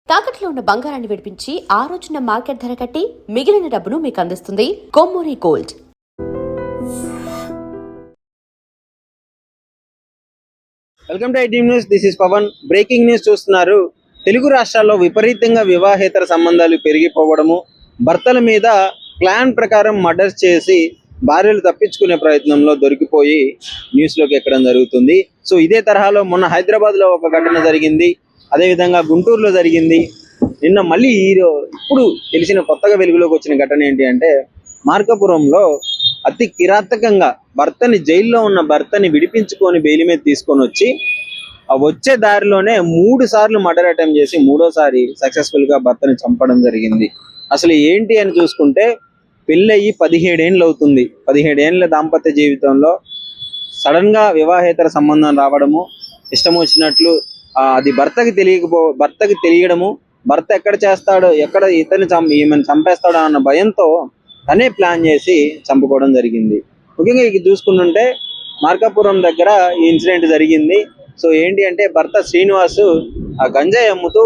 తాకట్లో ఉన్న బంగారాన్ని విడిపించి ఆ రోజున మార్కెట్ ధర కట్టి మిగిలిన డబ్బును మీకు అందిస్తుంది Kommuri gold. Welcome to IT news. This is Pavan. Breaking news చూస్తున్నారు. తెలుగు రాష్ట్రాల్లో విపరీతంగా వివాహేతర సంబంధాలు పెరిగిపోవడము, భర్తల మీద ప్లాన్ ప్రకారం మర్డర్స్ చేసి భార్యలు తప్పించుకునే ప్రయత్నంలో దొరికిపోయి న్యూస్లోకి ఎక్కడం జరుగుతుంది. సో ఇదే తరహాలో మొన్న హైదరాబాద్లో ఒక ఘటన జరిగింది, అదేవిధంగా గుంటూరులో జరిగింది. నిన్న మళ్ళీ ఇప్పుడు తెలిసిన కొత్తగా వెలుగులోకి వచ్చిన ఘటన ఏంటి అంటే, మార్కాపురంలో అతి కిరాతకంగా జైల్లో ఉన్న భర్తని విడిపించుకొని బెయిల్ మీద తీసుకొని వచ్చి వచ్చే దారిలోనే 3 సార్లు మర్డర్ అటెంప్ట్ చేసి మూడోసారి సక్సెస్ఫుల్ గా భర్తని చంపడం జరిగింది. అసలు ఏంటి అని చూసుకుంటే, పెళ్ళయి 17 ఏళ్ళు అవుతుంది. 17 ఏళ్ళ దాంపత్య జీవితంలో సడన్ గా వివాహేతర సంబంధం రావడము, ఇష్టం వచ్చినట్లు అది భర్తకి తెలియడము, భర్త ఎక్కడ చేస్తాడో, ఎక్కడ ఈమెను చంపేస్తాడో అన్న భయంతో తనే ప్లాన్ చేసి చంపుకోవడం జరిగింది. ముఖ్యంగా ఇది చూసుకుంటుంటే మార్కాపురం దగ్గర ఈ ఇన్సిడెంట్ జరిగింది. సో ఏంటి అంటే, భర్త శ్రీనివాసు ఆ గంజాయి అమ్ముతూ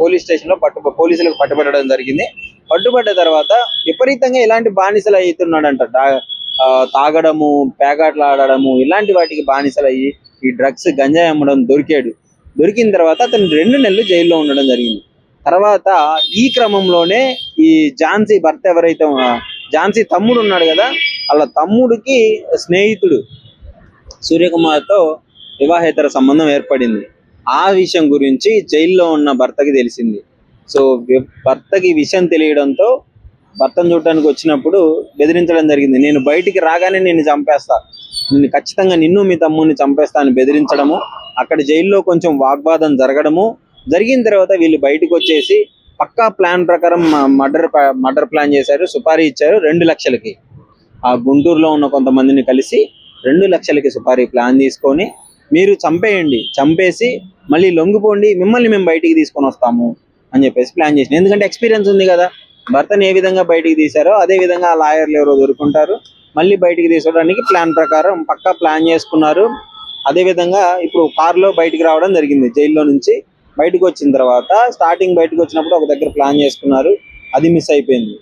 పోలీస్ స్టేషన్ లో పోలీసులకు పట్టుబడడం జరిగింది. పట్టుబడ్డ తర్వాత విపరీతంగా ఇలాంటి బానిసలు అవుతున్నాడంట. తాగడము, పేకాట్లు ఆడడము, ఇలాంటి వాటికి బానిసలయ్యి ఈ డ్రగ్స్ గంజాయి అమ్మడం దొరికిన తర్వాత అతను 2 నెలలు జైల్లో ఉండడం జరిగింది. తర్వాత ఈ క్రమంలోనే ఈ ఝాన్సీ భర్త ఎవరైతే ఝాన్సీ తమ్ముడు ఉన్నాడు కదా, వాళ్ళ తమ్ముడికి స్నేహితుడు సూర్యకుమార్తో వివాహేతర సంబంధం ఏర్పడింది. ఆ విషయం గురించి జైల్లో ఉన్న భర్తకి తెలిసింది. సో భర్తకి విషయం తెలియడంతో భర్తను చూడటానికి వచ్చినప్పుడు బెదిరించడం జరిగింది. నేను బయటికి రాగానే నిన్ను చంపేస్తా, ఖచ్చితంగా నిన్ను మీ తమ్ముడిని చంపేస్తా అని బెదిరించడము, అక్కడ జైల్లో కొంచెం వాగ్వాదం జరిగిన తర్వాత వీళ్ళు బయటకు వచ్చేసి పక్కా ప్లాన్ ప్రకారం మర్డర్ ప్లాన్ చేశారు. సుపారీ ఇచ్చారు 2 లక్షలకి. ఆ గుంటూరులో ఉన్న కొంతమందిని కలిసి 2 లక్షలకి సుపారీ ప్లాన్ తీసుకొని, మీరు చంపేసి మళ్ళీ లొంగిపోండి, మిమ్మల్ని మేము బయటికి తీసుకొని వస్తాము అని చెప్పేసి ప్లాన్ చేసింది. ఎందుకంటే ఎక్స్పీరియన్స్ ఉంది కదా, భర్తను ఏ విధంగా బయటికి తీశారో అదే విధంగా ఆ లాయర్లు ఎవరో దొరుకుంటారు, మళ్ళీ బయటికి తీసుకోవడానికి ప్లాన్ ప్రకారం పక్కా ప్లాన్ చేసుకున్నారు. అదేవిధంగా ఇప్పుడు కారులో బయటికి రావడం జరిగింది. జైల్లో నుంచి బయటకు వచ్చిన తర్వాత స్టార్టింగ్ బయటకు వచ్చినప్పుడు ఒక దగ్గర ప్లాన్ చేసుకున్నారు, అది మిస్ అయిపోయింది.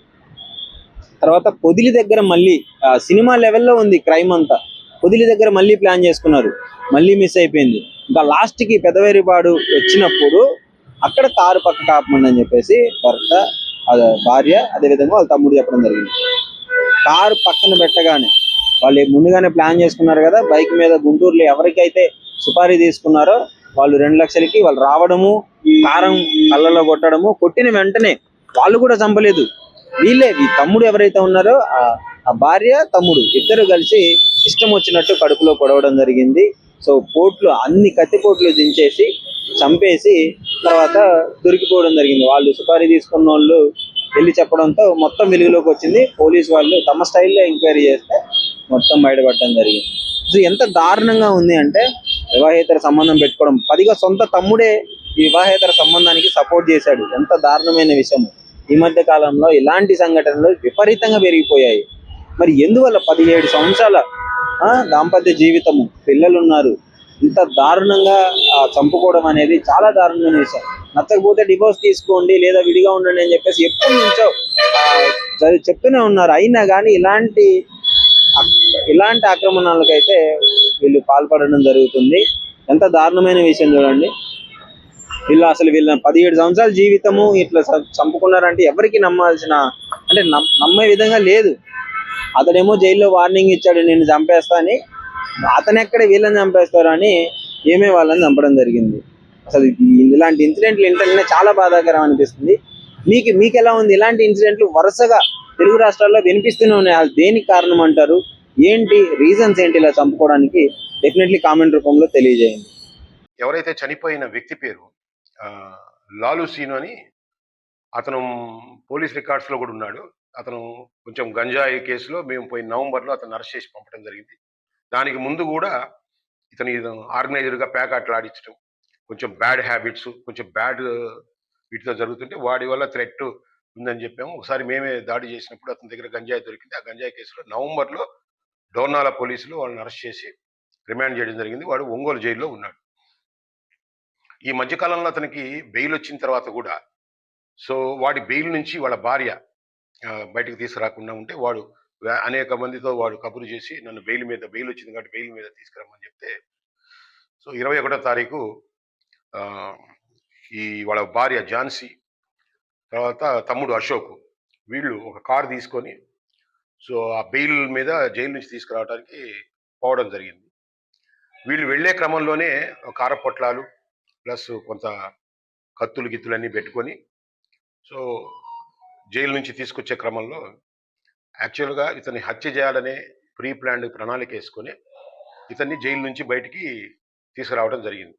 తర్వాత పొదిలి దగ్గర మళ్ళీ సినిమా లెవెల్లో ఉంది క్రైమ్ అంతా. పొదిలి దగ్గర మళ్ళీ ప్లాన్ చేసుకున్నారు, మళ్ళీ మిస్ అయిపోయింది. ఇంకా లాస్ట్కి పెదవేరిపాడు వచ్చినప్పుడు అక్కడ కారు పక్క కాపమందని చెప్పేసి భార్య అదేవిధంగా వాళ్ళ తమ్ముడు చెప్పడం జరిగింది. కారు పక్కన పెట్టగానే వాళ్ళు ముందుగానే ప్లాన్ చేసుకున్నారు కదా, బైక్ మీద గుంటూరులో ఎవరికైతే సుపారీ తీసుకున్నారో వాళ్ళు 2 లక్షలకి వాళ్ళు రావడము, కారం కళ్ళలో కొట్టడము, కొట్టిన వెంటనే వాళ్ళు కూడా చంపలేదు, ఈ తమ్ముడు ఎవరైతే ఉన్నారో ఆ భార్య తమ్ముడు ఇద్దరు కలిసి ఇష్టం వచ్చినట్టు కడుపులో పొడవడం జరిగింది. సో అన్ని కత్తిపోట్లు దించేసి చంపేసి తర్వాత దొరికిపోవడం జరిగింది. వాళ్ళు సుపారీ తీసుకున్న వాళ్ళు వెళ్ళి చెప్పడంతో మొత్తం వెలుగులోకి వచ్చింది. పోలీసు వాళ్ళు తమ స్టైల్లో ఎంక్వైరీ చేస్తే మొత్తం బయటపడటం జరిగింది. సో ఎంత దారుణంగా ఉంది అంటే, వివాహేతర సంబంధం పెట్టుకోవడం, పదిగా సొంత తమ్ముడే ఈ వివాహేతర సంబంధానికి సపోర్ట్ చేశాడు. ఎంత దారుణమైన విషయం. ఈ మధ్య కాలంలో ఇలాంటి సంఘటనలు విపరీతంగా పెరిగిపోయాయి. మరి ఎందువల్ల 17 సంవత్సరాల దాంపత్య జీవితము, పిల్లలు ఉన్నారు, ఇంత దారుణంగా చంపుకోవడం అనేది చాలా దారుణమైన విషయం. నచ్చకపోతే డివోర్స్ తీసుకోండి లేదా విడిగా ఉండండి అని చెప్పేసి ఎప్పటి నుంచో చెప్తూనే ఉన్నారు. అయినా కానీ ఇలాంటి ఆక్రమణలకైతే వీళ్ళు పాల్పడడం జరుగుతుంది. ఎంత దారుణమైన విషయం చూడండి. వీళ్ళ 17 సంవత్సరాల జీవితము ఇట్లా చంపుకున్నారంటే ఎవరికి నమ్మే విధంగా లేదు. అతడేమో జైల్లో వార్నింగ్ ఇచ్చాడు, నేను చంపేస్తా అని. అతను ఎక్కడ వీళ్ళని చంపేస్తారు అని వాళ్ళని చంపడం జరిగింది. అసలు ఇలాంటి ఇన్సిడెంట్లు వింటేనే చాలా బాధాకరం అనిపిస్తుంది. మీకు ఎలా ఉంది? ఇలాంటి ఇన్సిడెంట్లు వరుసగా తెలుగు రాష్ట్రాల్లో వినిపిస్తూనే ఉన్నాయి. దేనికి కారణం అంటారు? ఏంటి రీజన్స్ ఏంటి ఇలా చంపుకోవడానికి? డెఫినెట్లీ కామెంట్ రూపంలో తెలియజేయండి. ఎవరైతే చనిపోయిన వ్యక్తి పేరు లాలు సీను అని, అతను పోలీస్ రికార్డ్స్ లో కూడా ఉన్నాడు. అతను కొంచెం గంజాయి కేసులో మేము పోయిన నవంబర్లో అతను అరెస్ట్ చేసి పంపడం జరిగింది. దానికి ముందు కూడా ఇతను ఆర్గనైజర్గా ప్యాకాట్లు ఆడించడం, కొంచెం బ్యాడ్ హ్యాబిట్స్, కొంచెం బ్యాడ్ వీటితో జరుగుతుంటే వాడి వల్ల థ్రెట్ ఉందని చెప్పాము. ఒకసారి మేమే దాడి చేసినప్పుడు అతని దగ్గర గంజాయి దొరికింది. ఆ గంజాయి కేసులో నవంబర్లో డోర్నాల పోలీసులు వాళ్ళని అరెస్ట్ చేసి రిమాండ్ చేయడం జరిగింది. వాడు ఒంగోలు జైల్లో ఉన్నాడు. ఈ మధ్యకాలంలో అతనికి బెయిల్ వచ్చిన తర్వాత కూడా సో వాడి బెయిల్ నుంచి వాళ్ళ భార్య బయటకు తీసుకురాకుండా ఉంటే వాడు అనేక మందితో వాడు కబురు చేసి నన్ను బెయిల్ వచ్చింది కాబట్టి బెయిల్ మీద తీసుకురమ్మని చెప్తే సో 21వ తారీఖు ఈ వాళ్ళ భార్య ఝాన్సీ తర్వాత తమ్ముడు అశోక్ వీళ్ళు ఒక కారు తీసుకొని సో ఆ బెయిల్ మీద జైలు నుంచి తీసుకురావడానికి పోవడం జరిగింది. వీళ్ళు వెళ్ళే క్రమంలోనే కారపొట్లాలు ప్లస్ కొంత కత్తులు గిత్తులు అన్నీ పెట్టుకొని సో జైలు నుంచి తీసుకొచ్చే క్రమంలో యాక్చువల్గా ఇతన్ని హత్య చేయాలనే ప్రీ ప్లాన్డ్ ప్రణాళిక వేసుకొని ఇతన్ని జైలు నుంచి బయటికి తీసుకురావడం జరిగింది.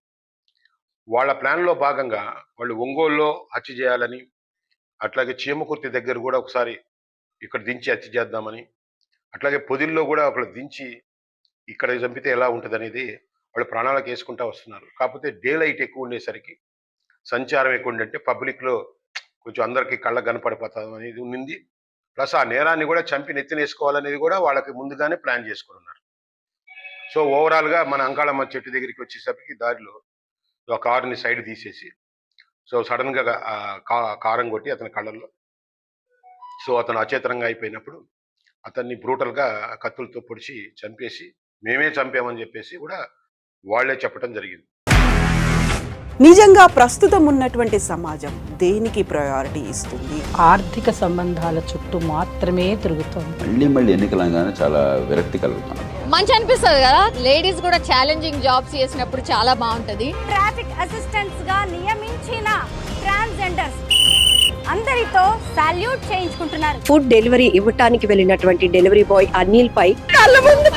వాళ్ళ ప్లాన్లో భాగంగా వాళ్ళు ఒంగోలులో హత్య చేయాలని, అట్లాగే చీమకుర్తి దగ్గర కూడా ఒకసారి ఇక్కడ దించి హత్య చేద్దామని, అట్లాగే పొదిల్లో కూడా ఒకళ్ళు దించి ఇక్కడ చంపితే ఎలా ఉంటుంది అనేది వాళ్ళు ప్రణాళిక వేసుకుంటూ వస్తున్నారు. కాకపోతే డే లైట్ ఎక్కువ ఉండేసరికి, సంచారం ఎక్కువ ఉండంటే పబ్లిక్లో కొంచెం అందరికీ కళ్ళకు కనపడిపోతాం అనేది ఉంది. ప్లస్ ఆ నేరాన్ని కూడా చంపి నెత్తినేసుకోవాలనేది కూడా వాళ్ళకి ముందుగానే ప్లాన్ చేసుకుని ఉన్నారు. సో ఓవరాల్గా మన అంకాళమ్మ చెట్టు దగ్గరికి వచ్చేసరికి దారిలో ఆ కారుని సైడ్ తీసేసి సో సడన్గా కారం కొట్టి అతని కళ్ళల్లో సో అతను అచేతనంగా అయిపోయినప్పుడు అతన్ని బ్రూటల్గా కత్తులతో పొడిచి చంపేసి మేమే చంపామని చెప్పేసి కూడా వాళ్లే చెప్పడం జరిగింది. నిజంగా ప్రస్తుతం ఉన్నటువంటి సమాజం దేనికి ప్రయారిటీ ఇస్తుంది? ఆర్థిక సంబంధాల చుట్టూ మాత్రమే తిరుగుతుంది. మళ్ళీ ఎన్నికలంగానే చాలా విరక్తి కలుగుతాం. మంచి అనిపిస్తుంది కదా, లేడీస్ కూడా ఛాలెంజింగ్ జాబ్స్ చేసినప్పుడు చాలా బాగుంటది. ట్రాఫిక్ అసిస్టెంట్స్ గా నియమించిన ట్రాన్స్జెండర్స్ అందరితో సాల్యూట్ చేయించుకుంటున్నారు. ఫుడ్ డెలివరీ ఇవ్వటానికి వెళ్ళినటువంటి డెలివరీ బాయ్ అనిల్ పై కళ్ళ ముందు